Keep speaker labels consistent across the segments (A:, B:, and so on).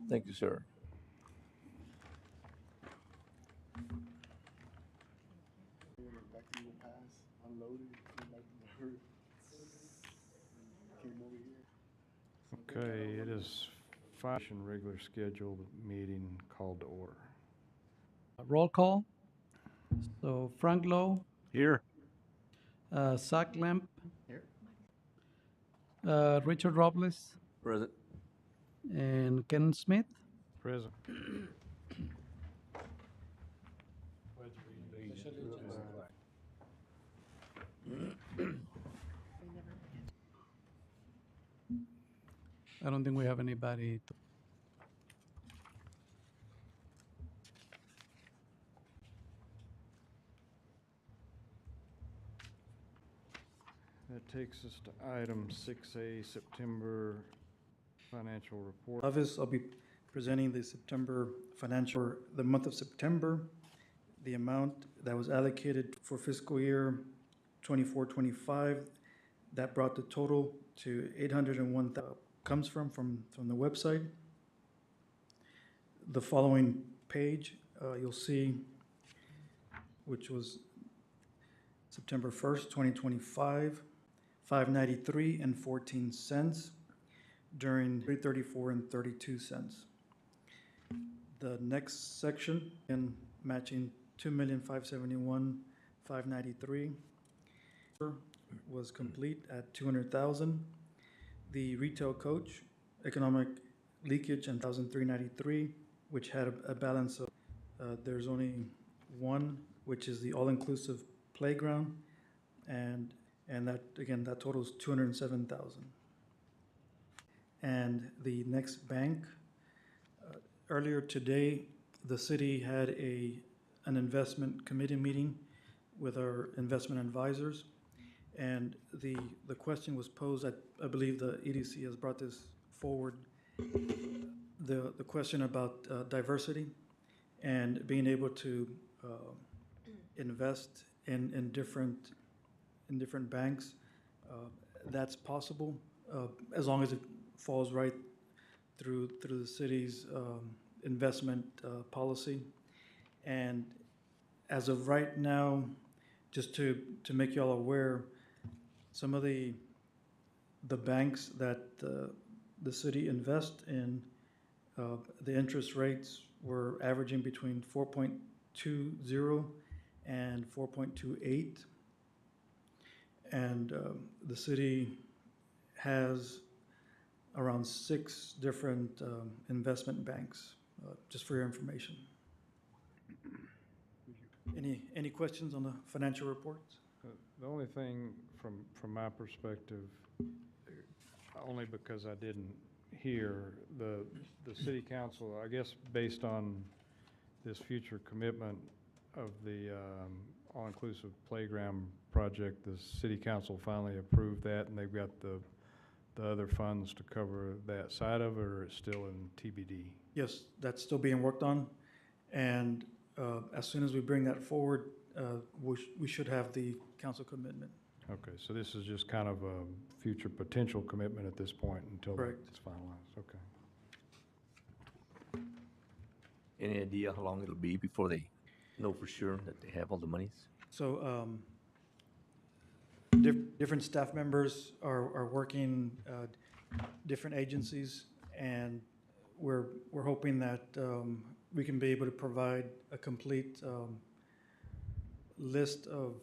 A: Thank you, sir.
B: Back to your pass, unloaded, came back to the herd, came over here.
C: Okay, it is regular scheduled meeting called to order.
D: Roll call. So Frank Lowe,
C: Here.
D: Zach Lamp,
B: Here.
D: Richard Robles,
A: Present.
D: and Ken Smith.
C: Present.
D: I don't think we have anybody.
C: That takes us to item 6A, September financial report.
E: Office, I'll be presenting the September financial, the month of September, the amount that was allocated for fiscal year 24-25. That brought the total to 801, comes from the website. The following page, you'll see, which was September 1st, 2025, 593 and 14 cents. During 334 and 32 cents. The next section, in matching 2,571,593, was complete at 200,000. The retail coach, economic leakage, and 1,393, which had a balance of. There's only one, which is the all-inclusive playground, and that again that totals 207,000. And the next bank, earlier today, the city had an investment committee meeting with our investment advisors. And the question was posed, I believe the EDC has brought this forward, the question about diversity and being able to invest in different banks. That's possible as long as it falls right through the city's investment policy. And as of right now, just to make y'all aware, some of the banks that the city invests in, the interest rates were averaging between 4.20 and 4.28. And the city has around 6 different investment banks, just for your information. Any questions on the financial reports?
C: The only thing from my perspective, only because I didn't hear, the city council, I guess based on this future commitment of the all-inclusive playground project, the city council finally approved that, and they've got the other funds to cover that side of it, or it's still in TBD?
E: Yes, that's still being worked on, and as soon as we bring that forward, we should have the council commitment.
C: Okay, so this is just kind of a future potential commitment at this point until
E: Correct.
C: it's finalized. Okay.
A: Any idea how long it'll be before they know for sure that they have all the monies?
E: So different staff members are working different agencies, and we're hoping that we can be able to provide a complete list of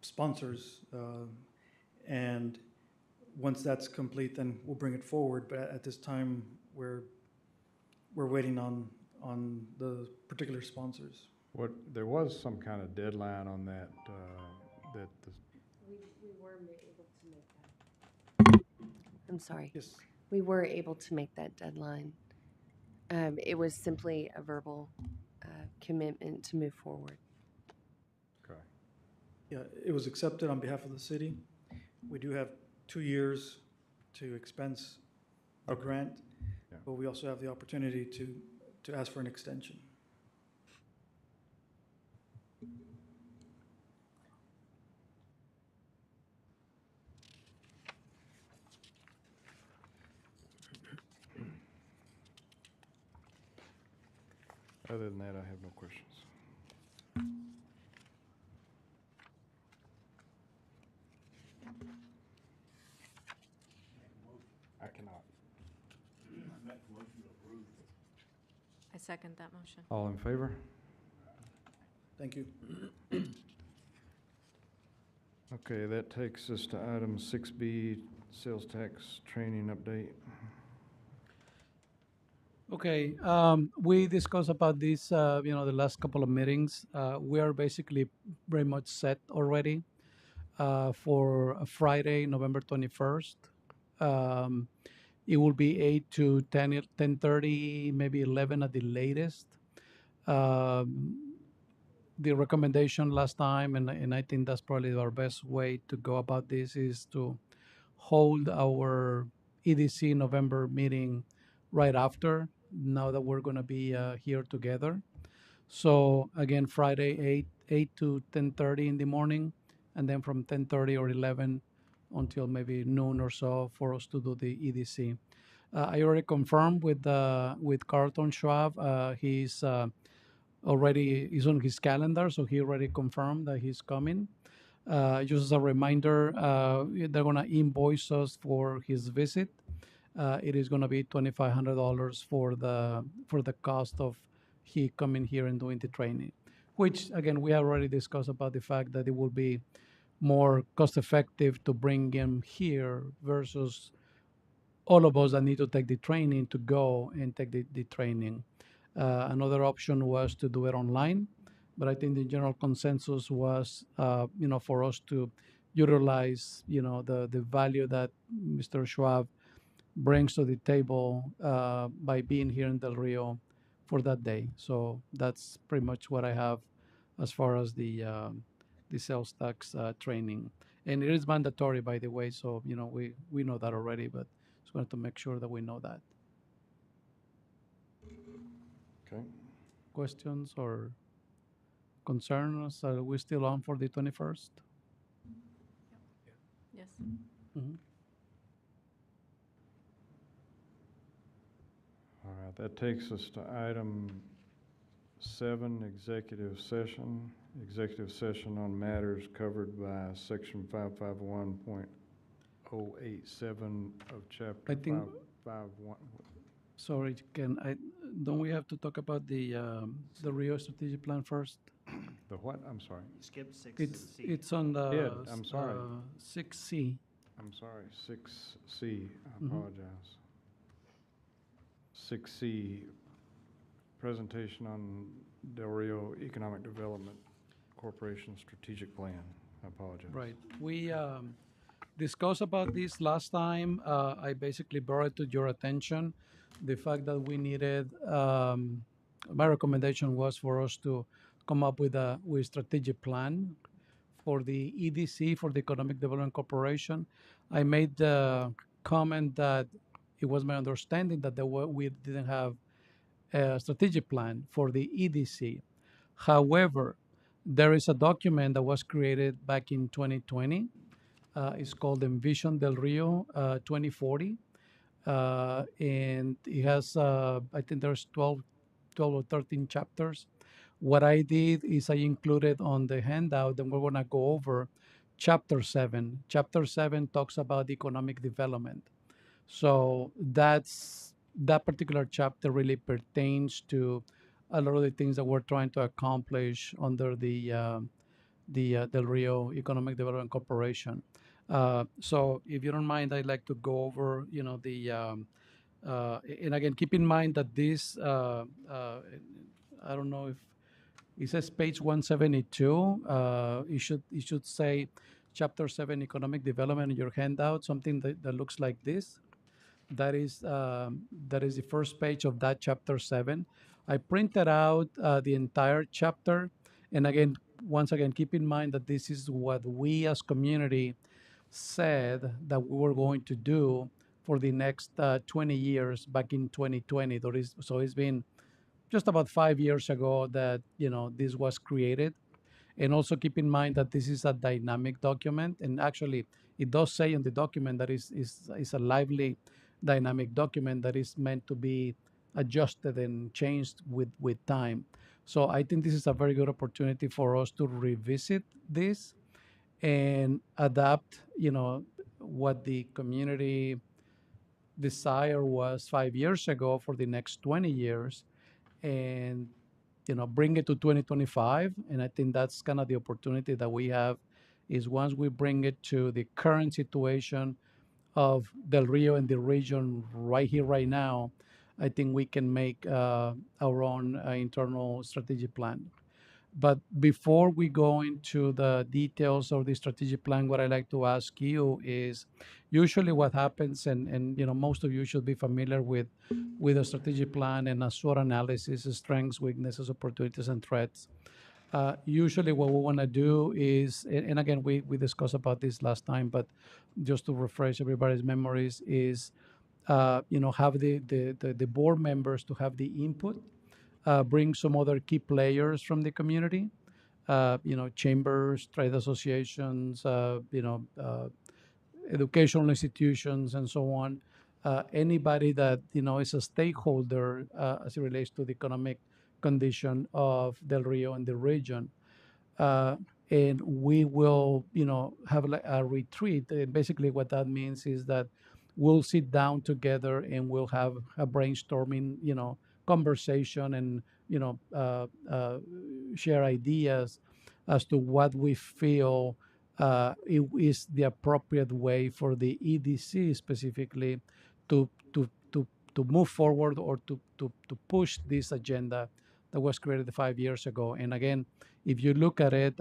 E: sponsors, and once that's complete, then we'll bring it forward. But at this time, we're waiting on the particular sponsors.
C: There was some kind of deadline on that, that the
F: We were able to make that. I'm sorry.
E: Yes.
F: We were able to make that deadline. It was simply a verbal commitment to move forward.
C: Okay.
E: Yeah, it was accepted on behalf of the city. We do have 2 years to expense the grant,
C: Yeah.
E: but we also have the opportunity to ask for an extension.
C: Other than that, I have no questions. I cannot.
G: I second that motion.
C: All in favor?
E: Thank you.
C: Okay, that takes us to item 6B, sales tax training update.
D: Okay, we discussed about this, the last couple of meetings. We are basically very much set already for Friday, November 21st. It will be 8 to 10, 10:30, maybe 11 at the latest. Um, the recommendation last time, and I think that's probably our best way to go about this, is to hold our EDC November meeting right after, now that we're going to be here together. So again, Friday, 8 to 10:30 in the morning, and then from 10:30 or 11 until maybe noon or so for us to do the EDC. I already confirmed with Carlton Schwab. He's already is on his calendar, so he already confirmed that he's coming. Just as a reminder, they're gonna invoice us for his visit. It is gonna be $2,500 for the cost of he coming here and doing the training. Which again, we have already discussed about the fact that it will be more cost effective to bring him here versus all of us that need to take the training to go and take the training. Another option was to do it online, but I think the general consensus was, for us to utilize, the value that Mr. Schwab brings to the table by being here in Del Rio for that day. So that's pretty much what I have as far as the sales tax training. And it is mandatory, by the way, so, we know that already, but just wanted to make sure that we know that.
C: Okay.
D: Questions or concerns? Are we still on for the 21st?
G: Yes.
D: Mm-hmm.
C: All right, that takes us to item 7, executive session. Executive session on matters covered by section 551.087 of chapter
D: I think-
C: 551.
D: Sorry, don't we have to talk about the Rio strategic plan first?
C: The what? I'm sorry.
H: Skip 6
D: It's
H: and C.
D: it's on the
C: Did, I'm sorry.
D: 6C.
C: I'm sorry, 6C, I
D: Mhm.
C: apologize. 6C, presentation on Del Rio Economic Development Corporation Strategic Plan. I apologize.
D: Right. We discussed about this last time. I basically brought it to your attention the fact that we needed. My recommendation was for us to come up with a strategic plan for the EDC, for the Economic Development Corporation. I made the comment that it was my understanding that we didn't have a strategic plan for the EDC. However, there is a document that was created back in 2020. It's called Envision Del Rio 2040. And it has, I think there's 12 or 13 chapters. What I did is I included on the handout, and we're going to go over chapter 7. Chapter 7 talks about economic development. So that particular chapter really pertains to a lot of the things that we're trying to accomplish under the Del Rio Economic Development Corporation. So if you don't mind, I'd like to go over, and again, keep in mind that this, I don't know if it says page 172. It should say chapter 7 economic development in your handout, something that looks like this. That is the first page of that chapter 7. I printed out the entire chapter, and again, once again, keep in mind that this is what we as community said that we were going to do for the next 20 years back in 2020. So it's been just about 5 years ago that this was created. And also keep in mind that this is a dynamic document, and actually it does say in the document that is a lively dynamic document that is meant to be adjusted and changed with time. So I think this is a very good opportunity for us to revisit this and adapt, what the community desire was 5 years ago for the next 20 years, and bring it to 2025. And I think that's kind of the opportunity that we have, is once we bring it to the current situation of Del Rio and the region right here, right now, I think we can make our own internal strategic plan. But before we go into the details of the strategic plan, what I like to ask you is, usually what happens, and most of you should be familiar with a strategic plan and a SWOT analysis, strengths, weaknesses, opportunities, and threats. Usually what we want to do is, and again, we discussed about this last time, but just to refresh everybody's memories, is have the board members to have the input, bring some other key players from the community, chambers, trade associations, educational institutions, and so on. Anybody that is a stakeholder as it relates to the economic condition of Del Rio and the region. And we will, have like a retreat. And basically, what that means is that we'll sit down together and we'll have a brainstorming, conversation, and share ideas as to what we feel is the appropriate way for the EDC specifically to move forward, or to push this agenda that was created 5 years ago. And again, if you look at it,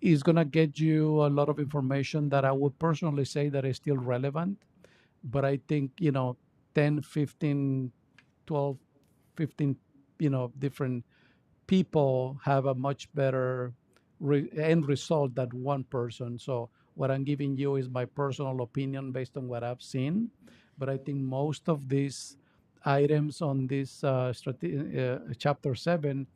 D: it's going to get you a lot of information that I would personally say that is still relevant. But I think, 10, 15, 12, 15, different people have a much better end result than one person. So what I'm giving you is my personal opinion based on what I've seen. But I think most of these items on this chapter 7,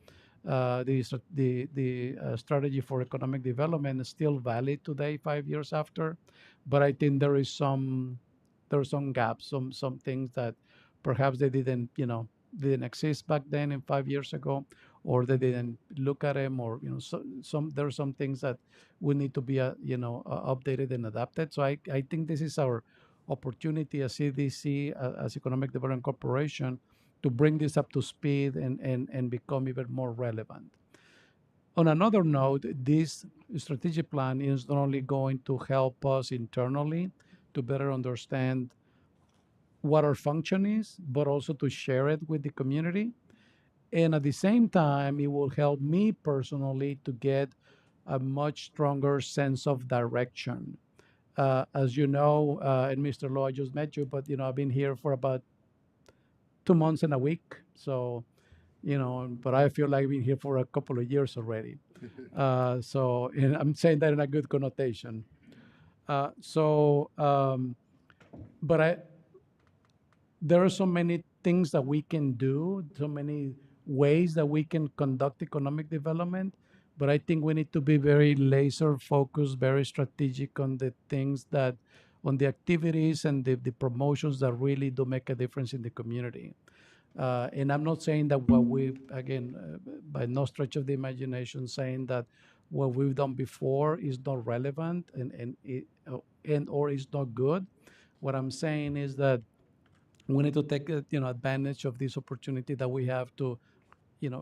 D: the strategy for economic development, is still valid today, 5 years after. But I think there are some gaps, some things that perhaps they didn't exist back then, in 5 years ago, or they didn't look at them, or there are some things that we need to be updated and adapted. So I think this is our opportunity as CDC, as Economic Development Corporation, to bring this up to speed and become even more relevant. On another note, this strategic plan is not only going to help us internally to better understand what our function is, but also to share it with the community. And at the same time, it will help me personally to get a much stronger sense of direction. As you know, and Mr. Lowe, I just met you, but I've been here for about 2 months and a week. So, but I feel like I've been here for a couple of years already. And I'm saying that in a good connotation. But there are so many things that we can do, so many ways that we can conduct economic development. But I think we need to be very laser focused, very strategic on the things on the activities and the promotions that really do make a difference in the community. And I'm not saying that by no stretch of the imagination, saying that what we've done before is not relevant or is not good. What I'm saying is that we need to take advantage of this opportunity that we have to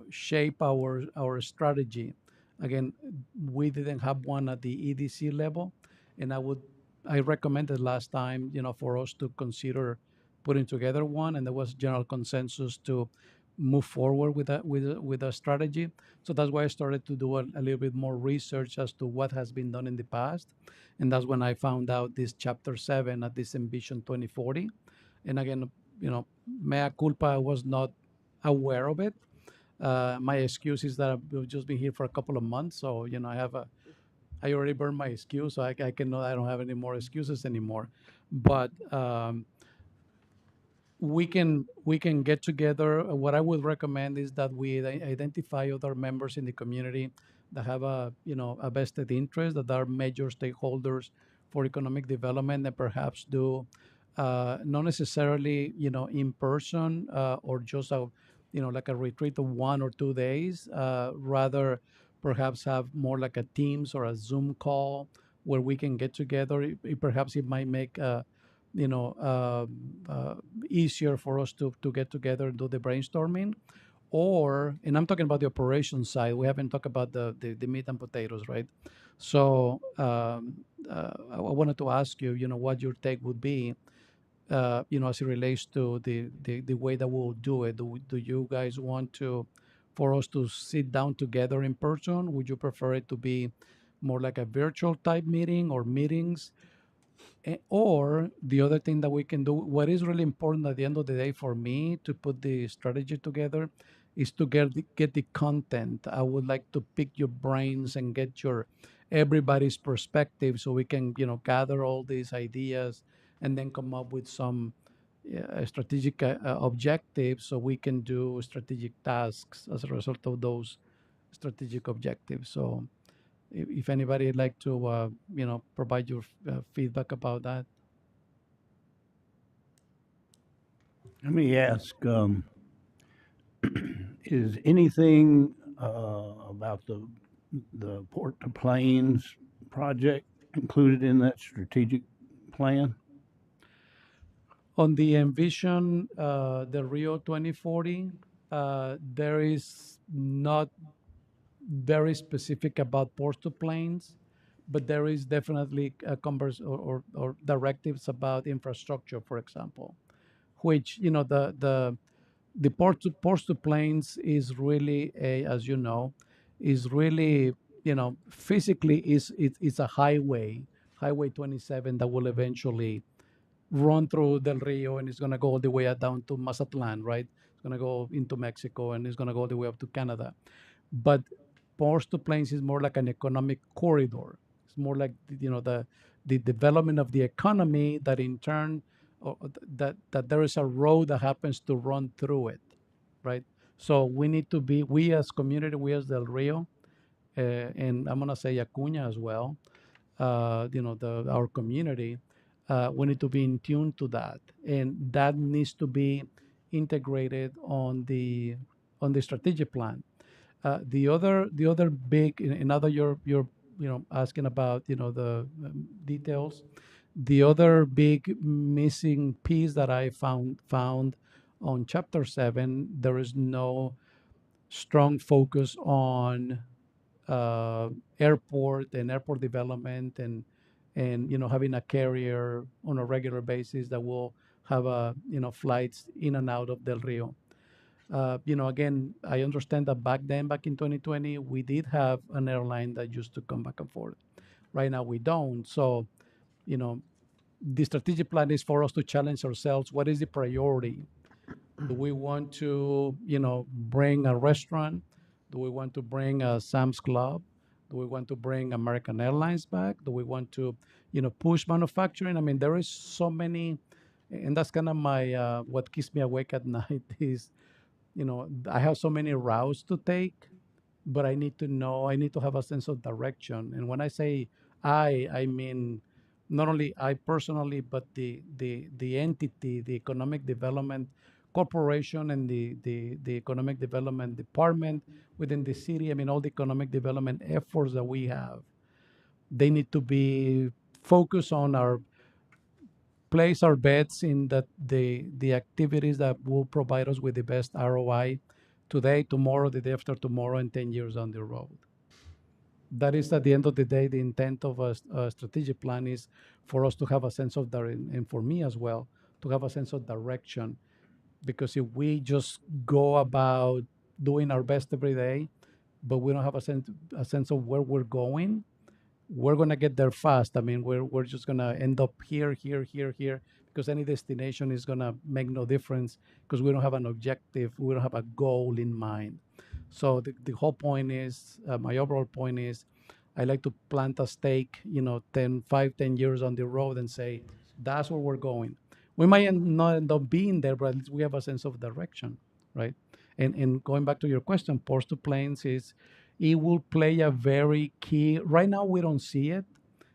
D: shape our strategy. Again, we didn't have one at the EDC level, and I recommended last time for us to consider putting together one, and there was general consensus to move forward with a strategy. So that's why I started to do a little bit more research as to what has been done in the past, and that's when I found out this chapter 7 at this Envision 2040. And again, mea culpa, I was not aware of it. My excuse is that I've just been here for a couple of months, so I already burned my excuse, so I don't have any more excuses anymore. But we can get together. What I would recommend is that we identify other members in the community that have a vested interest, that are major stakeholders for economic development, and perhaps do not necessarily, in person, or just like a retreat of 1 or 2 days. Rather, perhaps have more like a Teams or a Zoom call where we can get together. Perhaps it might make, you know, easier for us to get together and do the brainstorming. Or, and I'm talking about the operations side. We haven't talked about the meat and potatoes, right? So I wanted to ask you, what your take would be, as it relates to the way that we'll do it. Do you guys want for us to sit down together in person? Would you prefer it to be more like a virtual type meeting or meetings? Or the other thing that we can do, what is really important at the end of the day for me to put the strategy together, is to get the content. I would like to pick your brains and get your everybody's perspective so we can, gather all these ideas and then come up with some strategic objectives so we can do strategic tasks as a result of those strategic objectives. So if anybody would like to, provide your feedback about that.
H: Let me ask, is anything about the Port to Plains project included in that strategic plan?
D: On the Envision, the Rio 2040, there is not very specific about Port to Plains, but there is definitely a or directives about infrastructure, for example, which, the Ports to Plains is really as you know, is really, physically it's a highway 27 that will eventually run through Del Rio, and it's going to go all the way down to Mazatlan, right? It's going to go into Mexico, and it's going to go all the way up to Canada. But Ports to Plains is more like an economic corridor. It's more like, the development of the economy that in turn, that there is a road that happens to run through it, right? So we need to be, we as community, we as Del Rio, and I'm gonna say Acuña as well, our community, we need to be in tune to that, and that needs to be integrated on the strategic plan. The other big, another you're asking about, the details. The other big missing piece that I found on chapter 7, there is no strong focus on airport and airport development, and having a carrier on a regular basis that will have flights in and out of Del Rio. Again, I understand that back in 2020, we did have an airline that used to come back and forth. Right now, we don't. So, the strategic plan is for us to challenge ourselves. What is the priority? Do we want to, bring a restaurant? Do we want to bring a Sam's Club? Do we want to bring American Airlines back? Do we want to, push manufacturing? I mean, there is so many, and that's kind of my what keeps me awake at night is, I have so many routes to take, but I need to know, I need to have a sense of direction. And when I say I mean not only I personally, but the entity, the Economic Development Corporation, and the Economic Development Department within the city. I mean, all the economic development efforts that we have, they need to be focused on place our bets in the activities that will provide us with the best ROI today, tomorrow, the day after tomorrow, and 10 years down the road. That is, at the end of the day, the intent of a strategic plan is for us to have a sense of and for me as well, to have a sense of direction. Because if we just go about doing our best every day, but we don't have a sense of where we're going, we're gonna get there fast. I mean, we're just gonna end up here, because any destination is gonna make no difference because we don't have an objective, we don't have a goal in mind. So the whole point is, my overall point is, I like to plant a stake, 10 years on the road and say, that's where we're going. We might not end up being there, but at least we have a sense of direction, right? And going back to your question, Ports to Plains it will play a very key. Right now, we don't see it,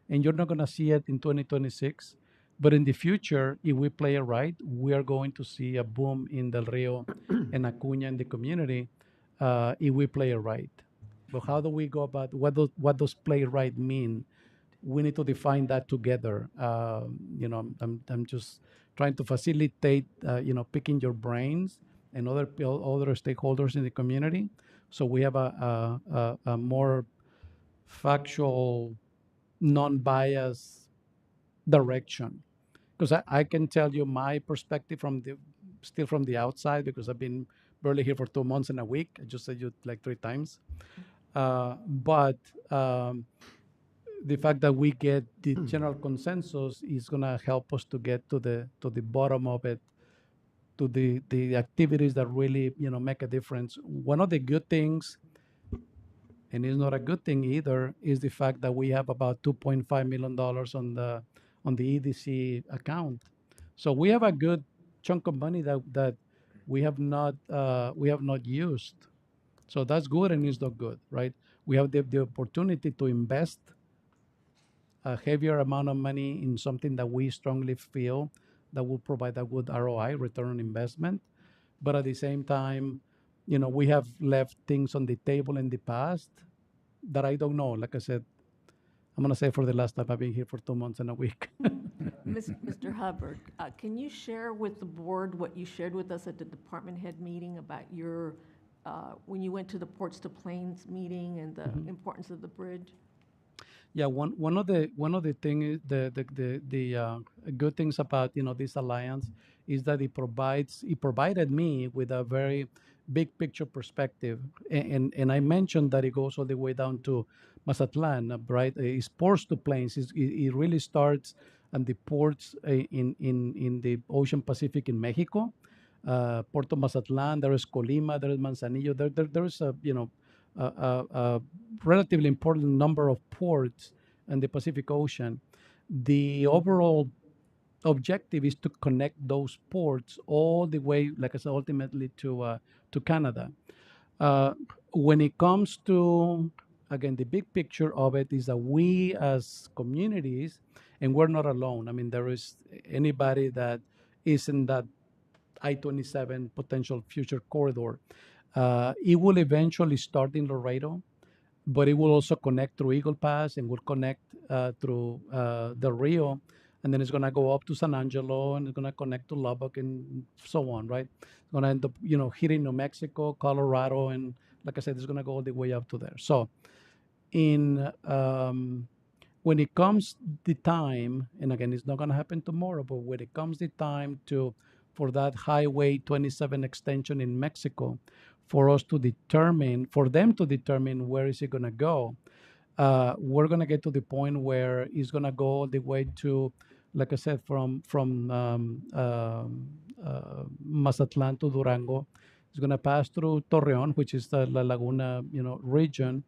D: and you're not going to see it in 2026. But in the future, if we play it right, we are going to see a boom in Del Rio and Acuña in the community if we play it right. But how do we go about what does play right mean? We need to define that together. I'm just trying to facilitate, picking your brains and other stakeholders in the community, so we have a more factual, non-biased direction. Because I can tell you my perspective still from the outside, because I've been barely here for 2 months and a week. I just said you like 3 times. But the fact that we get the general consensus is gonna help us to get to the bottom of it, to the activities that really make a difference. One of the good things, and it's not a good thing either, is the fact that we have about $2.5 million on the EDC account. So we have a good chunk of money that we have not used. So that's good and it's not good, right? We have the opportunity to invest a heavier amount of money in something that we strongly feel that will provide a good ROI, return on investment. But at the same time, we have left things on the table in the past that I don't know. Like I said, I'm going to say for the last time, I've been here for 2 months and a week.
I: Mr. Hubbard, can you share with the board what you shared with us at the department head meeting about your, when you went to the Ports to Plains meeting and the importance of the bridge?
D: Yeah, one of the thing is the good things about this alliance is that it provided me with a very big picture perspective, and I mentioned that it goes all the way down to Mazatlan, right? It's ports to plains. It really starts at the ports in the Ocean Pacific in Mexico, Puerto Mazatlan. There is Colima. There is Manzanillo. There is a relatively important number of ports in the Pacific Ocean. The overall objective is to connect those ports all the way, like I said, ultimately to Canada. When it comes to, again, the big picture of it is that we as communities, and we're not alone. I mean, there is anybody that is in that I-27 potential future corridor. It will eventually start in Laredo, but it will also connect through Eagle Pass and will connect through Del Rio, and then it's going to go up to San Angelo, and it's going to connect to Lubbock and so on, right? It's going to end up, hitting New Mexico, Colorado, and like I said, it's going to go all the way up to there. So when it comes the time, and again, it's not going to happen tomorrow, but when it comes the time for that Highway 27 extension in Mexico, for them to determine where is it going to go, we're going to get to the point where it's going to go all the way to, like I said, from Mazatlan to Durango. It's going to pass through Torreon, which is the La Laguna, region,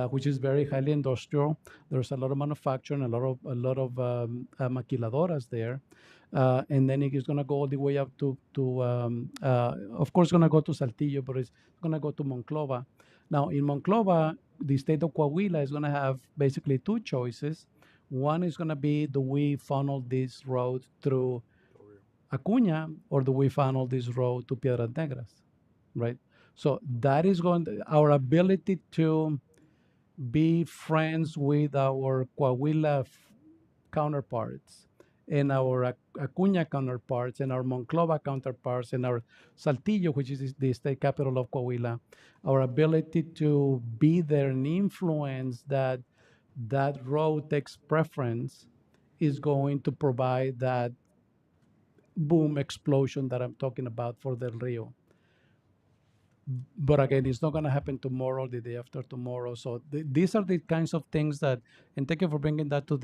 D: which is very highly industrial. There's a lot of manufacturing, a lot of maquiladoras there. And then it is going to go all the way up to of course, going to go to Saltillo, but it's going to go to Monclova. Now, in Monclova, the state of Coahuila is going to have basically two choices. One is going to be, do we funnel this road through Acuña, or do we funnel this road to Piedras Negras, right? So that is our ability to be friends with our Coahuila counterparts, and our Acuña counterparts, and our Monclova counterparts, and our Saltillo, which is the state capital of Coahuila. Our ability to be there and influence that road takes preference is going to provide that boom explosion that I'm talking about for Del Rio. But again, it's not going to happen tomorrow, the day after tomorrow. So these are the kinds of things that, and thank you for bringing that to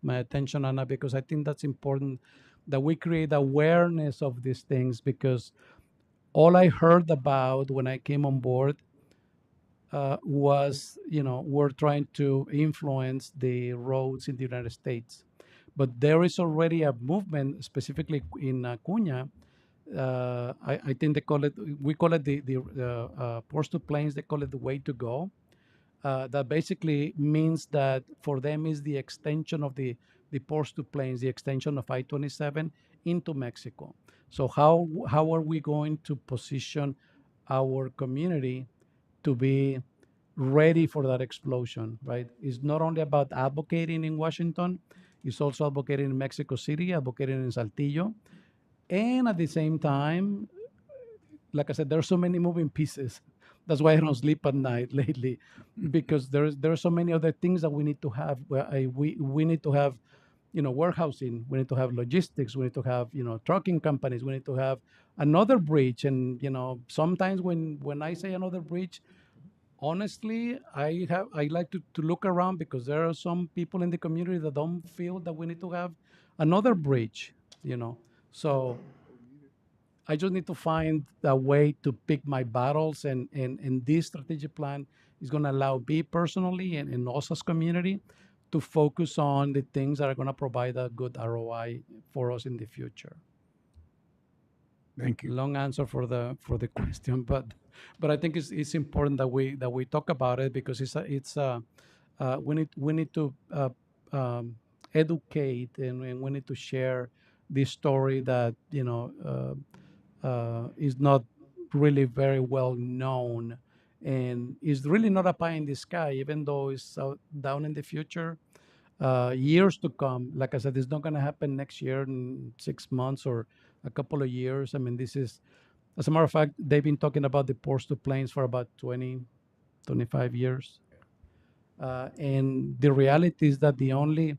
D: my attention, Anna, because I think that's important that we create awareness of these things, because all I heard about when I came on board was, we're trying to influence the roads in the United States. But there is already a movement, specifically in Acuña. I think we call it the Ports to Plains, they call it the way to go. That basically means that for them is the extension of the the ports to plains, the extension of I-27 into Mexico. So how are we going to position our community to be ready for that explosion, right? It's not only about advocating in Washington, it's also advocating in Mexico City, advocating in Saltillo. And at the same time, like I said, there are so many moving pieces. That's why I don't sleep at night lately, because there are so many other things that we need to have. We need to have, warehousing. We need to have logistics. We need to have, trucking companies. We need to have another bridge. And sometimes when I say another bridge, honestly, I like to look around, because there are some people in the community that don't feel that we need to have another bridge. So I just need to find a way to pick my battles, and this strategic plan is going to allow me personally and us as community to focus on the things that are going to provide a good ROI for us in the future.
H: Thank you.
D: Long answer for the question, but I think it's important that we talk about it, because we need to educate, and we need to share this story that is not really very well known, and is really not a pie in the sky, even though it's down in the future. Years to come, like I said, it's not going to happen next year, in 6 months or a couple of years. I mean, this is, as a matter of fact, they've been talking about the ports to plains for about 20-25 years. And the reality is that the only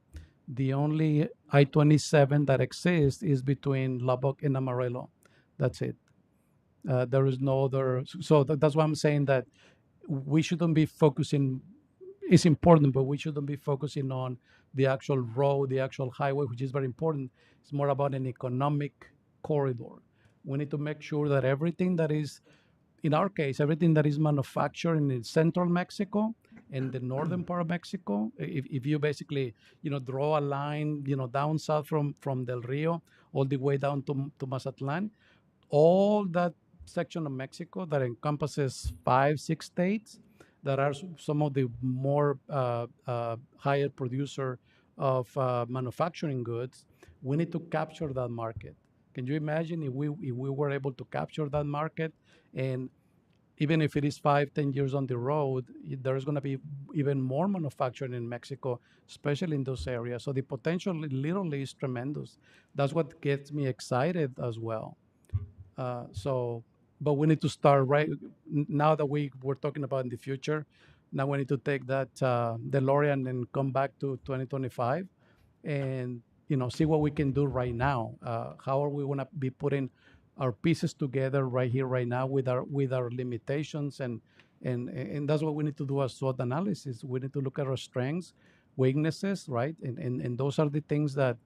D: I-27 that exists is between Lubbock and Amarillo. That's it. There is no other. So that's why I'm saying that we shouldn't be focusing. It's important, but we shouldn't be focusing on the actual road, the actual highway, which is very important. It's more about an economic corridor. We need to make sure that everything that is, in our case, everything that is manufactured in central Mexico and the northern part of Mexico, if you basically, draw a line, down south from Del Rio all the way down to Mazatlan, all that section of Mexico that encompasses 5-6 states that are some of the more higher producer of manufacturing goods, we need to capture that market. Can you imagine if we were able to capture that market? And even if it is 5-10 years on the road, there's going to be even more manufacturing in Mexico, especially in those areas. So the potential literally is tremendous. That's what gets me excited as well. But we need to start right now that we're talking about in the future. Now we need to take that DeLorean and come back to 2025 and see what we can do right now. How are we going to be putting our pieces together right here, right now, with our limitations, and that's what we need to do as SWOT analysis. We need to look at our strengths, weaknesses, right, and those are the things that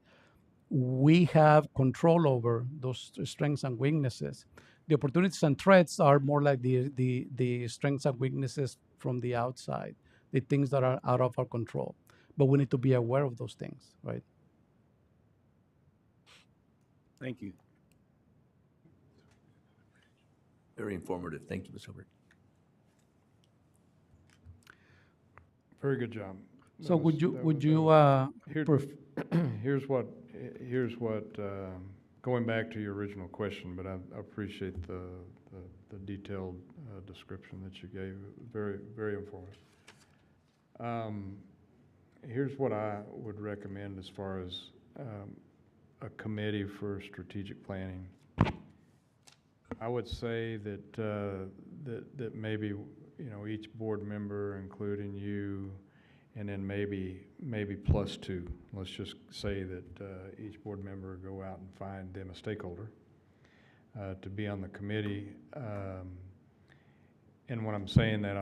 D: we have control over, those strengths and weaknesses. The opportunities and threats are more like the strengths and weaknesses from the outside, the things that are out of our control. But we need to be aware of those things, right?
H: Thank you.
A: Very informative. Thank you, Ms. Hubbard.
C: Very good job.
D: So would you
C: Here's what, going back to your original question, but I appreciate the detailed description that you gave. Very, very informative. Here's what I would recommend as far as a committee for strategic planning. I would say that maybe, each board member, including you, and then maybe +2. Let's just say that each board member go out and find them a stakeholder to be on the committee. And when I'm saying that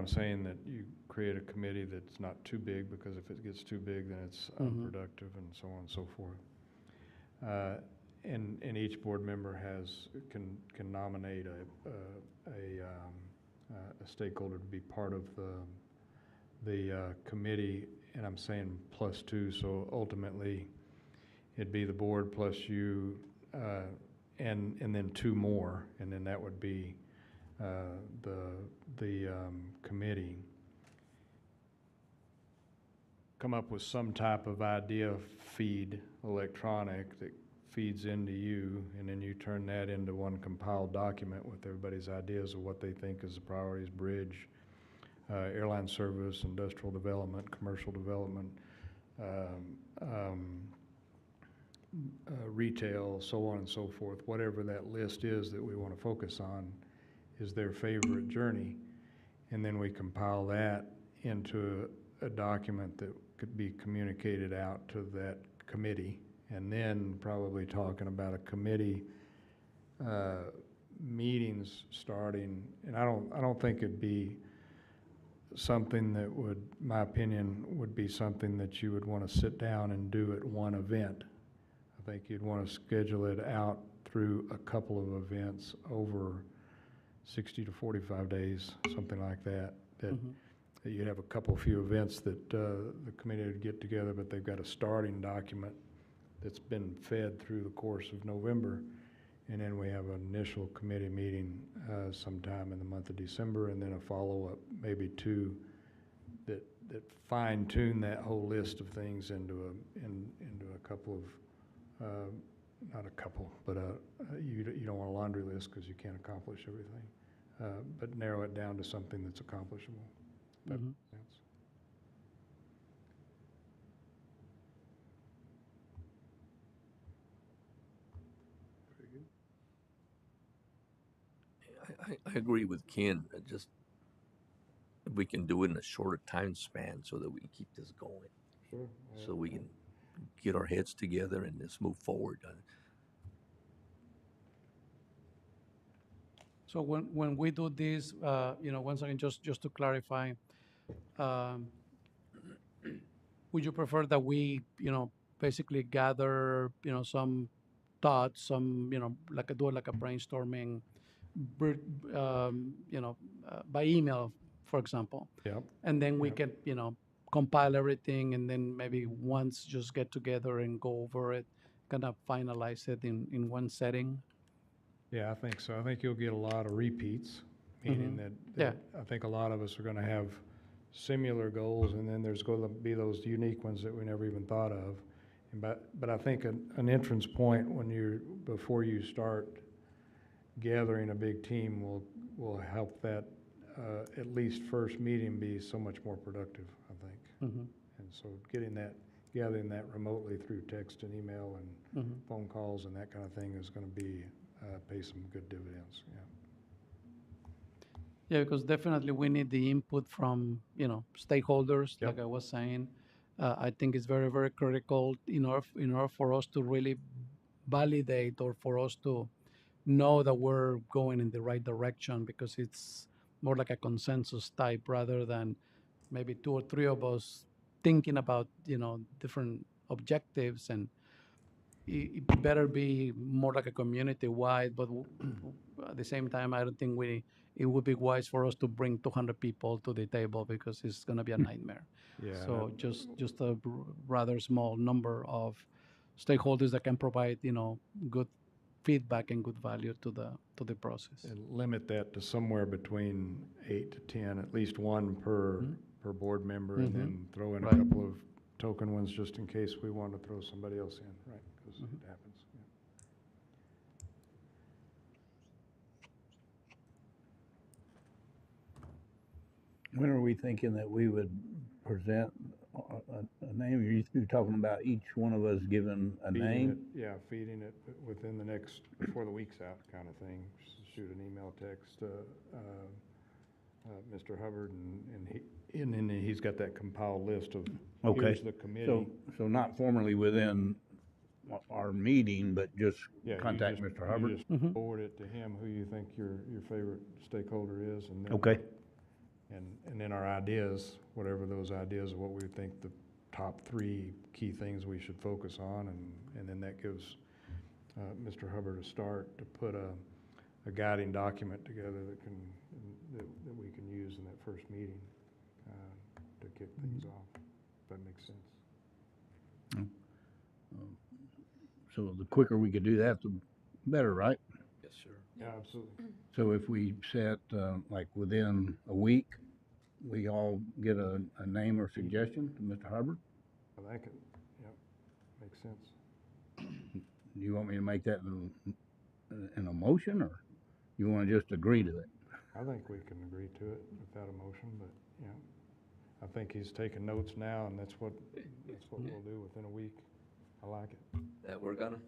C: you create a committee that's not too big, because if it gets too big, then it's unproductive, and so on and so forth. And each board member can nominate a stakeholder to be part of the committee, and I'm saying +2, so ultimately it'd be the board plus you, and then 2 more, and then that would be the committee. come up with some type of idea feed, electronic, that feeds into you, and then you turn that into one compiled document with everybody's ideas of what they think is the priorities: bridge, airline service, industrial development, commercial development, retail, so on and so forth. Whatever that list is that we want to focus on is their favorite journey. And then we compile that into a document that could be communicated out to that committee. And then probably talking about a committee meetings starting, and I don't think it'd be something that would, my opinion, would be something that you would want to sit down and do at one event. I think you'd want to schedule it out through a couple of events over 60 to 45 days, something like that, that you'd have a couple, few events that the committee would get together, but they've got a starting document that's been fed through the course of November. And then we have an initial committee meeting sometime in the month of December, and then a follow-up, maybe two, that fine tune that whole list of things into a couple of, not a couple, but you don't want a laundry list because you can't accomplish everything, but narrow it down to something that's accomplishable. That makes sense.
A: I agree with Ken. Just if we can do it in a shorter time span so that we can keep this going,
C: Sure.
A: so we can get our heads together and just move forward.
D: So when we do this, once again, just to clarify, would you prefer that we, basically gather, some thoughts, some, do it like a brainstorming, by email, for example,
C: Yep.
D: and then we can, compile everything, and then maybe once just get together and go over it, kind of finalize it in one setting?
C: Yeah, I think so. I think you'll get a lot of repeats, meaning that
D: Yeah.
C: I think a lot of us are going to have similar goals, and then there's going to be those unique ones that we never even thought of. But I think an entrance point before you start gathering a big team will help that at least first meeting be so much more productive, I think. And so gathering that remotely through text and email and phone calls and that kind of thing is going to pay some good dividends. Yeah.
D: Yeah, because definitely we need the input from, stakeholders,
C: Yep.
D: like I was saying. I think it's very, very critical in order for us to really validate, or for us to know that we're going in the right direction, because it's more like a consensus type rather than maybe two or three of us thinking about, different objectives. And it better be more like a community-wide, but at the same time, I don't think it would be wise for us to bring 200 people to the table, because it's going to be a nightmare.
C: Yeah.
D: So just a rather small number of stakeholders that can provide, good feedback and good value to the process.
C: And limit that to somewhere between 8 to 10, at least one per board member, and then throw in a
D: Right.
C: couple of token ones just in case we want to throw somebody else in, right? Because it happens. Yeah.
H: When are we thinking that we would present a name? You're talking about each one of us giving a
C: Feeding
H: name?
C: it- Yeah, feeding it within the next, before the week's out kind of thing. Just shoot an email, text, Mr. Hubbard, and then he's got that compiled list of,
H: Okay.
C: here's the committee.
H: So not formally within our meeting, but just
C: Yeah, you
H: contact
C: just-
H: Mr. Hubbard?
C: You just forward it to him, who you think your favorite stakeholder is, and then.
H: Okay.
C: And then our ideas, whatever those ideas of what we think the top 3 key things we should focus on, and then that gives Mr. Hubbard a start to put a guiding document together that we can use in that first meeting to kick things off, if that makes sense.
H: So the quicker we could do that, the better, right?
A: Yes, sir.
C: Yeah, absolutely.
H: So if we set, like within a week, we all get a name or suggestion to Mr. Hubbard?
C: That could, yep, makes sense.
H: Do you want me to make that in a motion, or you want to just agree to it?
C: I think we can agree to it without a motion, but, yeah. I think he's taking notes now, and that's what we'll do within a week. I like it.
A: That work on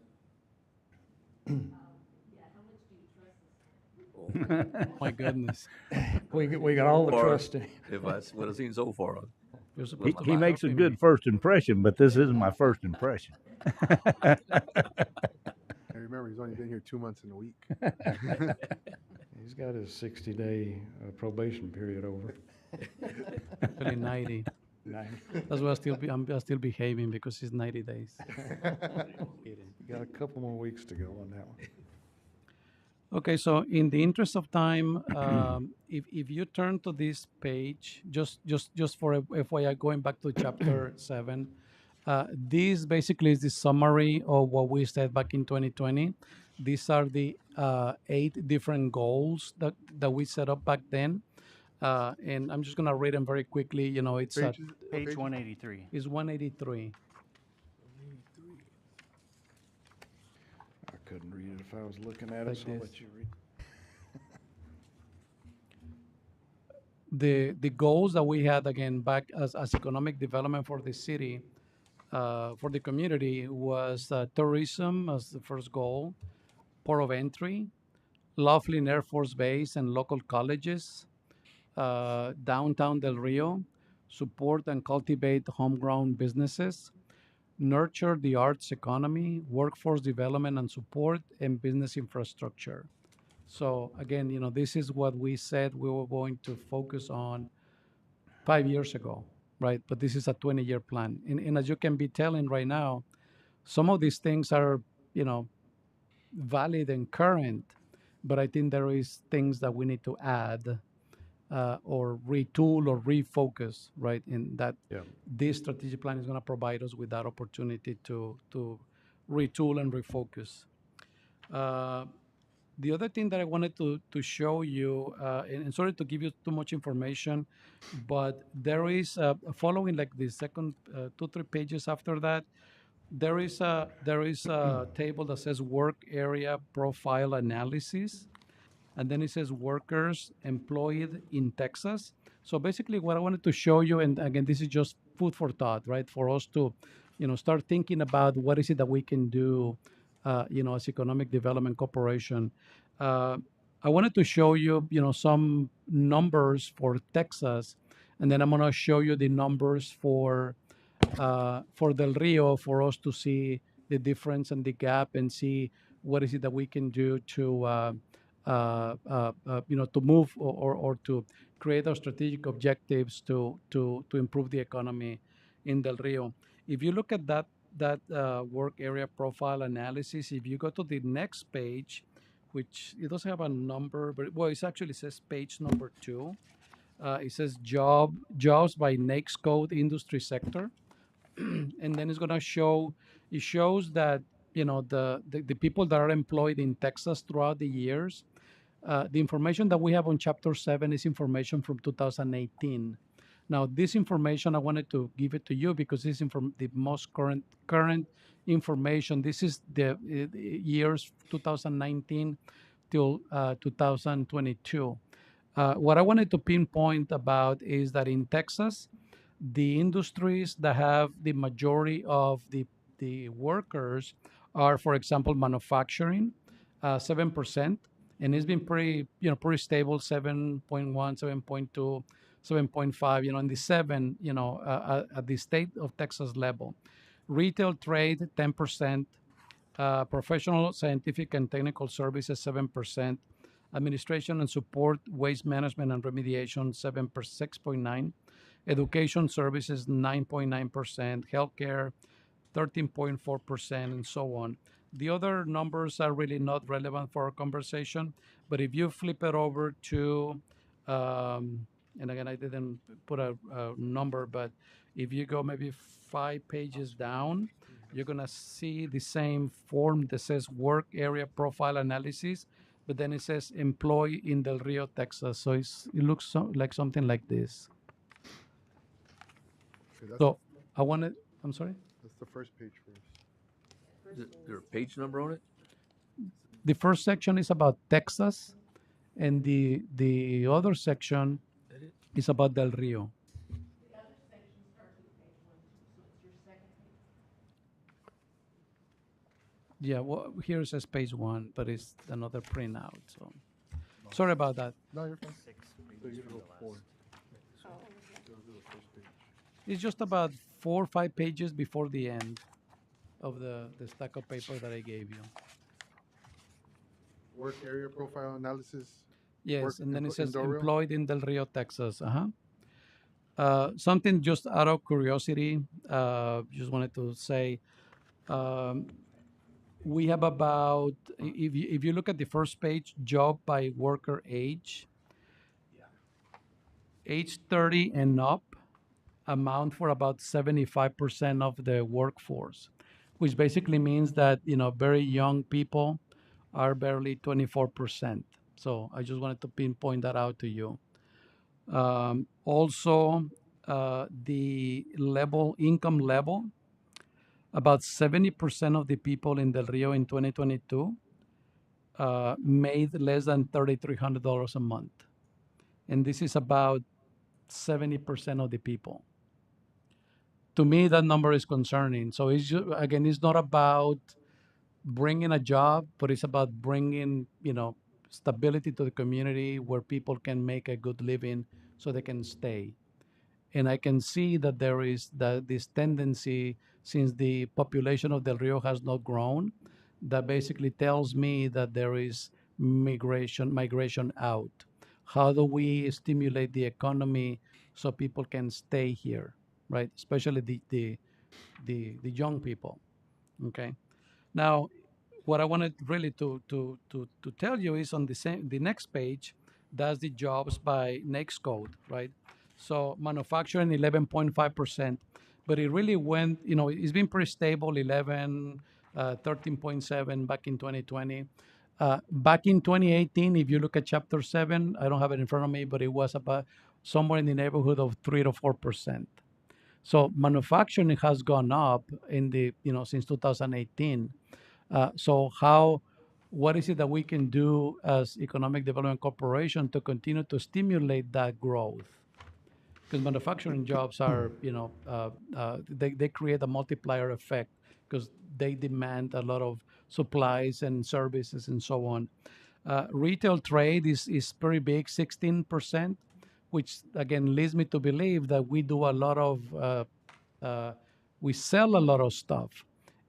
D: My goodness.
C: We got all the
A: Or-
C: trust in him.
A: If that's what I've seen so far.
D: You're
H: He,
D: supposed to
H: he
D: be
H: makes a
D: helping
H: good
D: me.
H: first impression, but this isn't my first impression.
B: And remember, he's only been here 2 months and a week.
C: He's got his 60-day probation period over.
D: Actually 90. That's why I'm still behaving, because it's 90 days.
C: You got a couple more weeks to go on that one.
D: Okay, so in the interest of time, if you turn to this page, just for FYI, going back to chapter 7, this basically is the summary of what we said back in 2020. These are the 8 different goals that we set up back then. And I'm just gonna read them very quickly. You know, it's
B: Pages-
J: Page
B: pages?
J: 183.
D: is 183.
C: I couldn't read it if I was looking at it,
D: Like
C: so I'll
D: this.
C: let you read.
D: The goals that we had again back as economic development for the city, for the community, was tourism as the first goal, port of entry, Laughlin Air Force Base and local colleges, downtown Del Rio, support and cultivate homegrown businesses, nurture the arts economy, workforce development and support, and business infrastructure. So again, you know, this is what we said we were going to focus on 5 years ago, right? But this is a 20-year plan. And as you can be telling right now, some of these things are, you know, valid and current, but I think there is things that we need to add or retool or refocus, right? In that
C: Yeah.
D: this strategic plan is going to provide us with that opportunity to retool and refocus. The other thing that I wanted to show you, and sorry to give you too much information, but there is following like the second 2-3 pages after that, there is a table that says work area profile analysis, and then it says workers employed in Texas. So basically, what I wanted to show you, and again, this is just food for thought, right, for us to, you know, start thinking about what is it that we can do, you know, as Economic Development Corporation. I wanted to show you, you know, some numbers for Texas, and then I'm going to show you the numbers for Del Rio, for us to see the difference and the gap, and see what is it that we can do to you know, to move or to create our strategic objectives to improve the economy in Del Rio. If you look at that work area profile analysis, if you go to the next page, which it doesn't have a number, but well, it actually says page number 2. It says jobs by NAICS code industry sector, and then it's gonna show. It shows that, you know, the people that are employed in Texas throughout the years. The information that we have on Chapter 7 is information from 2018. Now, this information, I wanted to give it to you because this is the most current information. This is the years 2019 till 2022. What I wanted to pinpoint about is that in Texas, the industries that have the majority of the workers are, for example, manufacturing, 7%, and it's been pretty, you know, pretty stable, 7.1, 7.2, 7.5, you know, in the 7, you know, at the state of Texas level. Retail trade, 10%, professional, scientific, and technical services, 7%, administration and support, waste management and remediation, 6.9%, education services, 9.9%, healthcare, 13.4%, and so on. The other numbers are really not relevant for our conversation, but if you flip it over to, and again, I didn't put a number, but if you go maybe 5 pages down, you're gonna see the same form that says work area profile analysis, but then it says employee in Del Rio, Texas. So it looks like something like this.
B: Okay, that's-
D: So I wanted I'm sorry?
B: That's the first page first.
A: Is there a page number on it?
D: The first section is about Texas, and the other section is about Del Rio. Yeah, well, here it says page 1, but it's another printout. So sorry about that.
B: No, you're fine. So you go 4.
G: Oh.
B: Go to the first page.
D: It's just about 4 or 5 pages before the end of the stack of paper that I gave you.
B: Work area profile analysis.
D: Yes,
B: Work
D: and then it
B: in
D: says
B: Del Rio?
D: employed in Del Rio, Texas. Something just out of curiosity, just wanted to say, we have about, if you look at the first page, job by worker age 30 and up amount for about 75% of the workforce, which basically means that, very young people are barely 24%. So I just wanted to pinpoint that out to you. Also, the income level, about 70% of the people in Del Rio in 2022 made less than $3,300 a month. And this is about 70% of the people. To me, that number is concerning. So it's just, again, it's not about bringing a job, but it's about bringing, stability to the community where people can make a good living so they can stay. And I can see that there is this tendency, since the population of Del Rio has not grown, that basically tells me that there is migration out. How do we stimulate the economy so people can stay here, right? Especially the young people. Okay. Now, what I wanted really to tell you is on the next page, that's the jobs by next code, right? So manufacturing 11.5%, but it really went, it's been pretty stable, 11, 13.7 back in 2020. Back in 2018, if you look at chapter 7, I don't have it in front of me, but it was about somewhere in the neighborhood of 3 to 4%. So manufacturing has gone up in since 2018. What is it that we can do as Economic Development Corporation to continue to stimulate that growth? Because manufacturing jobs are, they create a multiplier effect because they demand a lot of supplies and services and so on. Retail trade is pretty big, 16%, which again leads me to believe that we do a lot of, we sell a lot of stuff.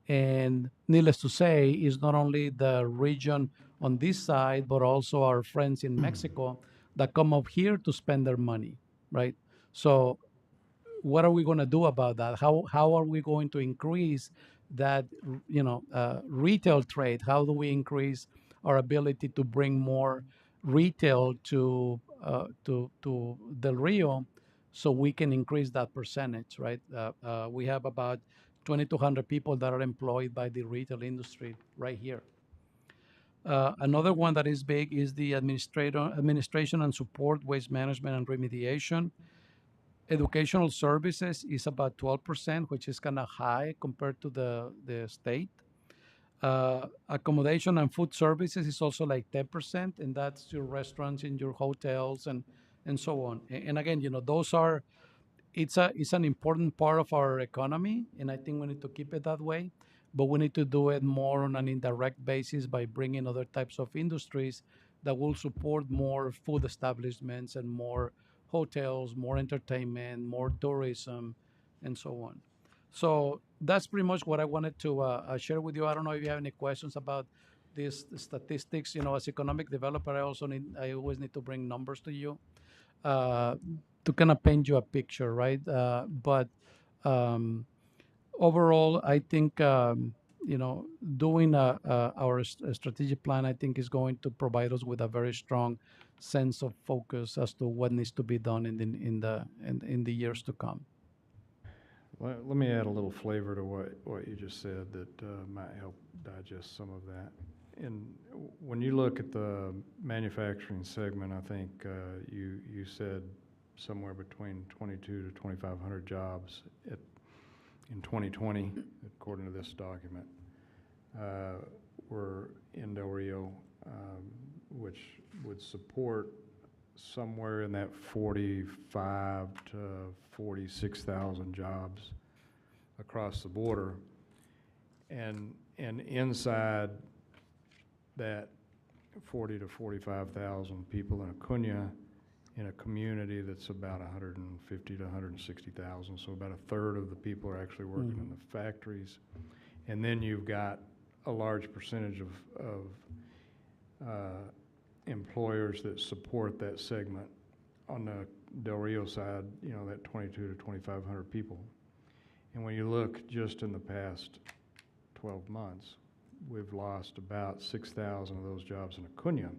D: And needless to say, is not only the region on this side, but also our friends in Mexico that come up here to spend their money, right? So what are we going to do about that? How are we going to increase that, retail trade? How do we increase our ability to bring more retail to Del Rio so we can increase that percentage, right? We have about 2,200 people that are employed by the retail industry right here. Another one that is big is the administration and support, waste management and remediation. Educational services is about 12%, which is kind of high compared to the state. Accommodation and food services is also like 10%, and that's your restaurants and your hotels and so on. And again, those are, it's an important part of our economy, and I think we need to keep it that way. But we need to do it more on an indirect basis by bringing other types of industries that will support more food establishments and more hotels, more entertainment, more tourism, and so on. So that's pretty much what I wanted to share with you. I don't know if you have any questions about these statistics. As economic developer, I always need to bring numbers to you to kind of paint you a picture, right? But overall, I think doing our strategic plan, I think, is going to provide us with a very strong sense of focus as to what needs to be done in the years to come.
C: Let me add a little flavor to what you just said that might help digest some of that. And when you look at the manufacturing segment, I think you said somewhere between 22 to 2,500 jobs in 2020, according to this document, were in Del Rio, which would support somewhere in that 45 to 46,000 jobs across the border. And inside that 40 to 45,000 people in Acuna, in a community that's about 150 to 160,000, so about a third of the people are actually working in the factories. And then you've got a large percentage of employers that support that segment. On the Del Rio side, you know, that 22 to 2,500 people. And when you look just in the past 12 months, we've lost about 6,000 of those jobs in Acuna.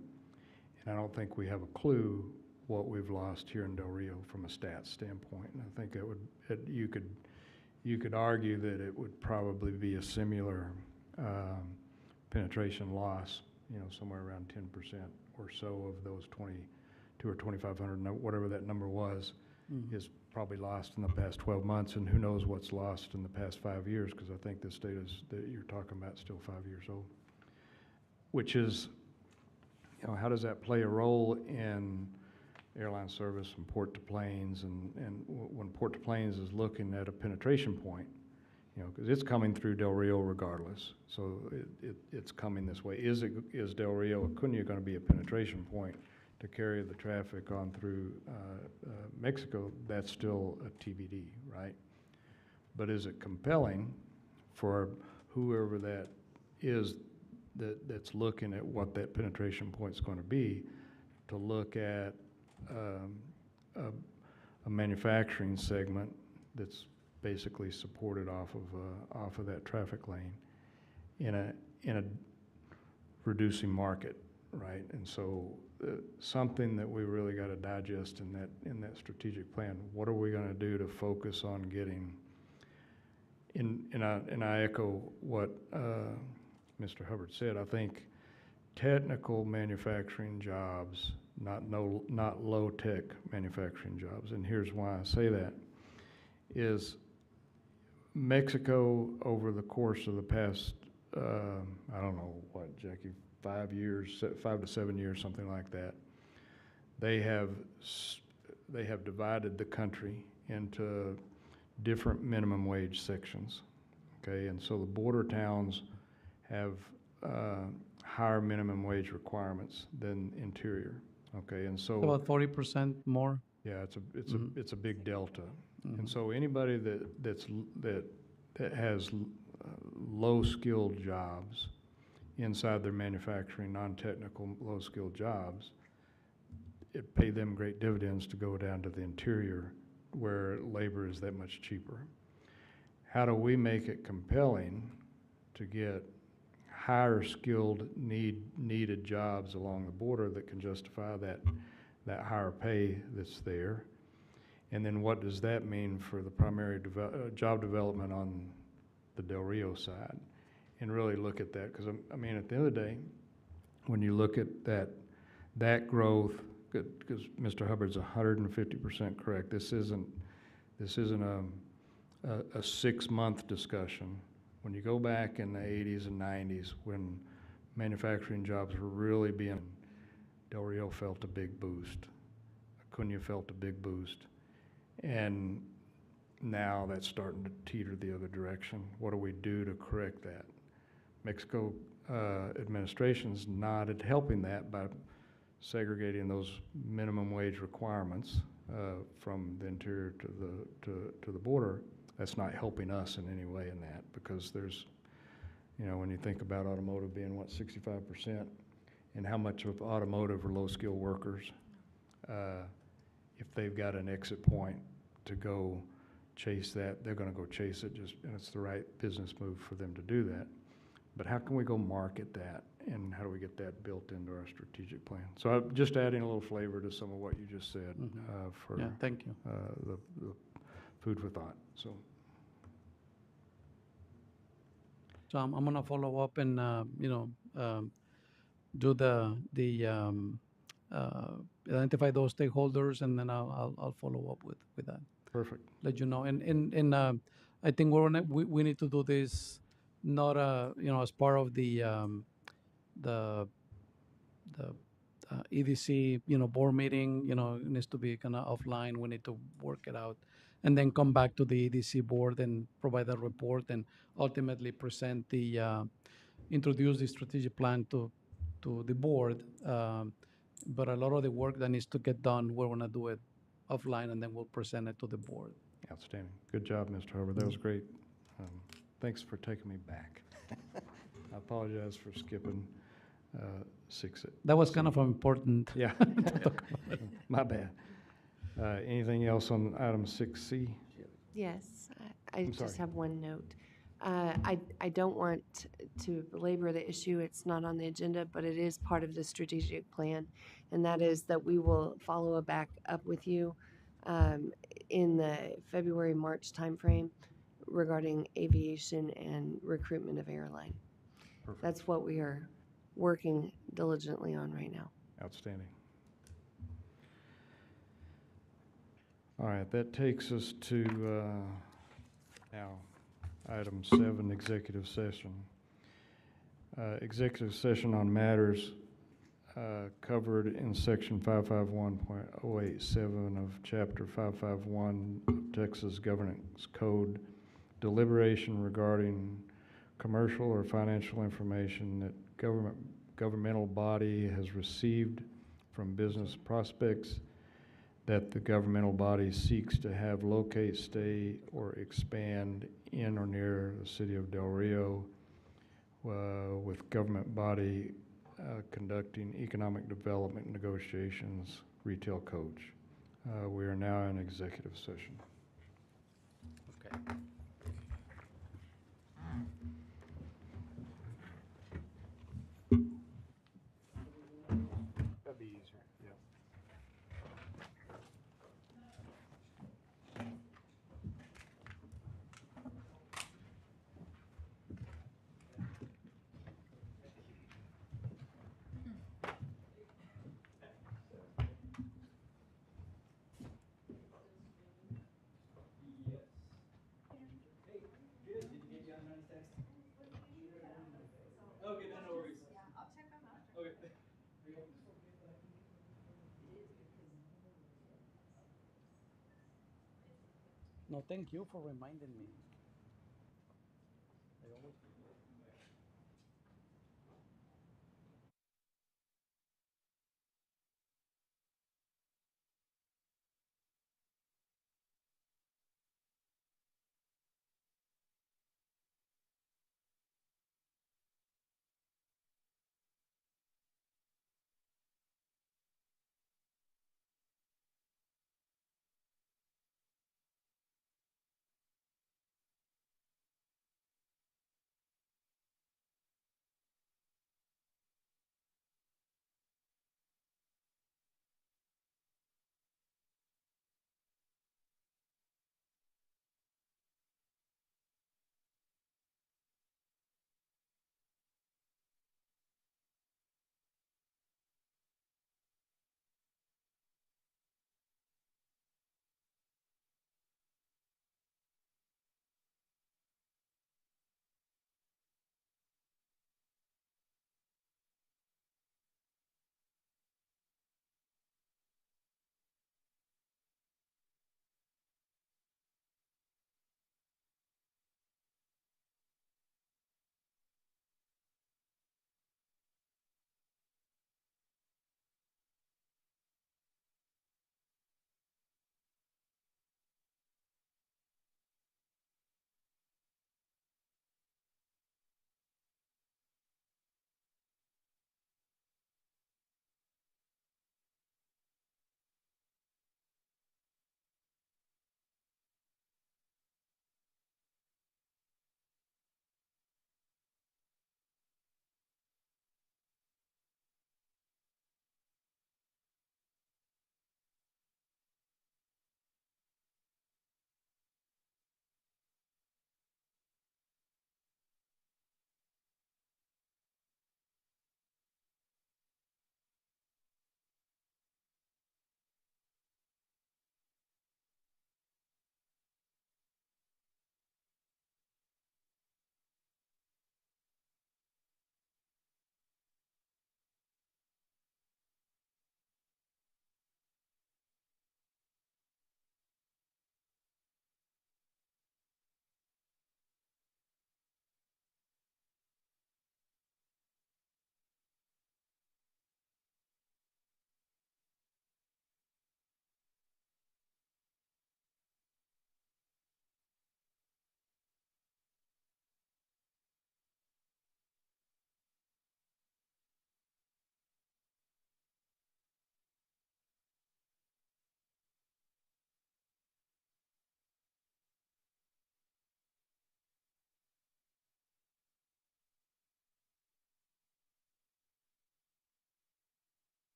C: And I don't think we have a clue what we've lost here in Del Rio from a stats standpoint. And I think you could argue that it would probably be a similar penetration loss, you know, somewhere around 10% or so of those 22 or 2,500, whatever that number was, is probably lost in the past 12 months, and who knows what's lost in the past 5 years, because I think this data that you're talking about is still 5 years old. Which is, you know, how does that play a role in airline service from port to planes, and when port to planes is looking at a penetration point, you know, because it's coming through Del Rio regardless, so it's coming this way. Is Del Rio Acuna going to be a penetration point to carry the traffic on through Mexico? That's still a TBD, right? But is it compelling for whoever that is that's looking at what that penetration point is going to be, to look at a manufacturing segment that's basically supported off of that traffic lane in a reducing market, right? And so something that we really got to digest in that strategic plan. What are we going to do to focus on getting and I echo what Mr. Hubbard said. I think technical manufacturing jobs, not low-tech manufacturing jobs, and here's why I say that, is Mexico over the course of the past, I don't know what, Jackie, 5 to 7 years, something like that, they have divided the country into different minimum wage sections, okay? And so the border towns have higher minimum wage requirements than interior, okay? And so
D: About 40% more.
C: yeah, it's a big delta. And so anybody that has low-skilled jobs inside their manufacturing, non-technical, low-skilled jobs, it pay them great dividends to go down to the interior where labor is that much cheaper. How do we make it compelling to get higher skilled needed jobs along the border that can justify that higher pay that's there? And then what does that mean for the primary job development on the Del Rio side? And really look at that, because I mean, at the end of the day, when you look at that growth, because Mr. Hubbard's 150% correct. This isn't a 6-month discussion. When you go back in the 80s and 90s, when manufacturing jobs were really being, Del Rio felt a big boost. Acuna felt a big boost. And now that's starting to teeter the other direction. What do we do to correct that? Mexico administration's not at helping that by segregating those minimum wage requirements from the interior to the border. That's not helping us in any way in that, because there's, you know, when you think about automotive being, what, 65%, and how much of automotive are low-skilled workers, if they've got an exit point to go chase that, they're going to go chase it, and it's the right business move for them to do that. But how can we go market that, and how do we get that built into our strategic plan? So I'm just adding a little flavor to some of what you just said for
D: Yeah, thank you.
C: the food for thought. So
D: I'm going to follow up and, do identify those stakeholders, and then I'll follow up with that.
C: perfect.
D: Let you know. And I think we need to do this not as part of the the EDC board meeting. It needs to be kind of offline. We need to work it out, and then come back to the EDC board and provide a report, and ultimately present introduce the strategic plan to the board. But a lot of the work that needs to get done, we're gonna do it offline, and then we'll present it to the board.
C: Outstanding. Good job, Mr. Hubbard. That was great. Thanks for taking me back. I apologize for skipping 6.
D: That was kind of important.
C: Yeah. My bad. Anything else on item 6C?
F: Yes, I
C: I'm
F: just
C: sorry.
F: have one note. I don't want to belabor the issue. It's not on the agenda, but it is part of the strategic plan. And that is that we will follow back up with you in the February, March timeframe regarding aviation and recruitment of airline.
C: Perfect.
F: That's what we are working diligently on right now.
C: Outstanding. All right, that takes us to now item 7, executive session. Executive session on matters covered in section 551.087 of chapter 551 of Texas Governance Code, deliberation regarding commercial or financial information that governmental body has received from business prospects that the governmental body seeks to have locate, stay, or expand in or near the city of Del Rio, with government body conducting economic development negotiations, retail coach. We are now in executive session.
A: Okay.
B: That'd be easier, yeah.
D: No, thank you for reminding me.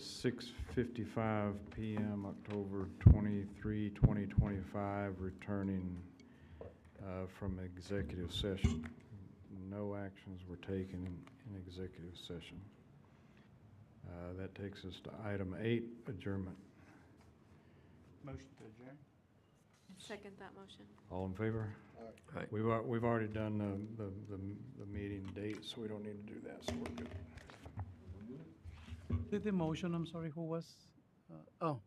C: 6:55 PM, October 23, 2025, returning from executive session. No actions were taken in executive session. That takes us to item 8, adjournment.
E: Motion to adjourn?
G: Second that motion.
C: All in favor?
A: Aye.
C: We've already done the meeting date, so we don't need to do that, so we're good.
D: Did the motion, I'm sorry, who was? Oh,